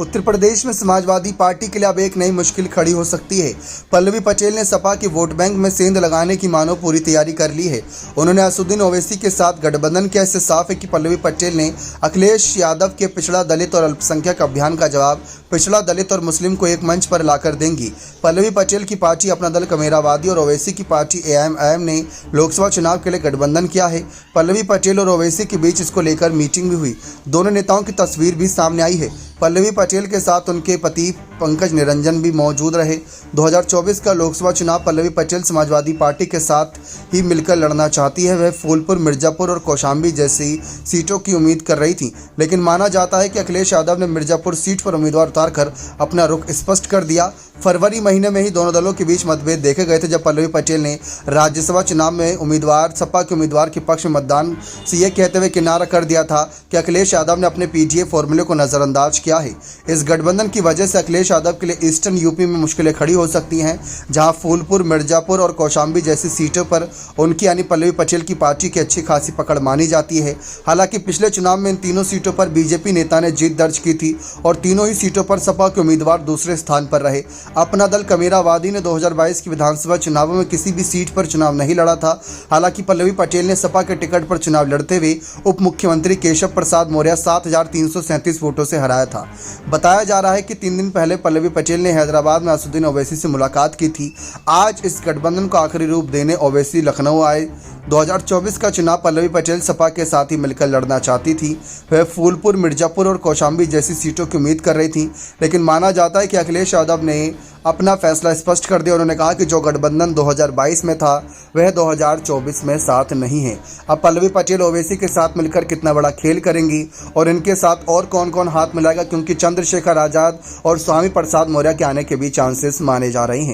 उत्तर प्रदेश में समाजवादी पार्टी के लिए अब एक नई मुश्किल खड़ी हो सकती है। पल्लवी पटेल ने सपा के वोट बैंक में सेंध लगाने की मानो पूरी तैयारी कर ली है। उन्होंने असदुद्दीन ओवैसी के साथ गठबंधन किया। इससे साफ है कि पल्लवी पटेल ने अखिलेश यादव के पिछड़ा दलित और अल्पसंख्यक अभियान का जवाब पिछड़ा दलित और मुस्लिम को एक मंच पर लाकर देंगी। पल्लवी पटेल की पार्टी अपना दल कमेरावादी और ओवैसी की पार्टी एआईएम ने लोकसभा चुनाव के लिए गठबंधन किया है। पल्लवी पटेल और ओवैसी के बीच इसको लेकर मीटिंग भी हुई। दोनों नेताओं की तस्वीर भी सामने आई है। पल्लवी पटेल के साथ उनके पति पंकज निरंजन भी मौजूद रहे। 2024 का लोकसभा चुनाव पल्लवी पटेल समाजवादी पार्टी के साथ ही मिलकर लड़ना चाहती है। वह फूलपुर, मिर्जापुर और कौशाम्बी जैसी सीटों की उम्मीद कर रही थी, लेकिन माना जाता है कि अखिलेश यादव ने मिर्जापुर सीट पर उम्मीदवार उतारकर अपना रुख स्पष्ट कर दिया। फरवरी महीने में ही दोनों दलों के बीच मतभेद देखे गए थे, जब पल्लवी पटेल ने राज्यसभा चुनाव में सपा के उम्मीदवार के पक्ष में मतदान से यह कहते हुए किनारा कर दिया था कि अखिलेश यादव ने अपने पीजीए फॉर्मूले को नज़रअंदाज किया है। इस गठबंधन की वजह से अखिलेश यादव के लिए ईस्टर्न यूपी में मुश्किलें खड़ी हो सकती हैं, जहां फूलपुर, मिर्जापुर और कौशाम्बी जैसी सीटों पर उनकी यानी पल्लवी पटेल की पार्टी की अच्छी खासी पकड़ मानी जाती है। हालांकि पिछले चुनाव में इन तीनों सीटों पर बीजेपी नेता ने जीत दर्ज की थी और तीनों ही सीटों पर सपा के उम्मीदवार दूसरे स्थान पर रहे। अपना दल कमेरावादी ने 2022 की विधानसभा चुनावों में किसी भी सीट पर चुनाव नहीं लड़ा था। हालांकि पल्लवी पटेल ने सपा के टिकट पर चुनाव लड़ते हुए उप मुख्यमंत्री केशव प्रसाद मौर्य 7,337 वोटों से हराया था। बताया जा रहा है कि 3 दिन पहले पल्लवी पटेल ने हैदराबाद में असदुद्दीन ओवैसी से मुलाकात की थी। आज इस गठबंधन को आखिरी रूप देने ओवैसी लखनऊ आए। 2024 का चुनाव पल्लवी पटेल सपा के साथ ही मिलकर लड़ना चाहती थी। वह फूलपुर, मिर्जापुर और कौशाम्बी जैसी सीटों की उम्मीद कर रही थी, लेकिन माना जाता है कि अखिलेश यादव ने अपना फैसला स्पष्ट कर दिया। उन्होंने कहा कि जो गठबंधन 2022 में था वह 2024 में साथ नहीं है। अब पल्लवी पटेल ओवैसी के साथ मिलकर कितना बड़ा खेल करेंगी और इनके साथ और कौन कौन हाथ मिलाएगा, क्योंकि चंद्रशेखर आज़ाद और स्वामी प्रसाद मौर्य के आने के भी चांसेस माने जा रहे हैं।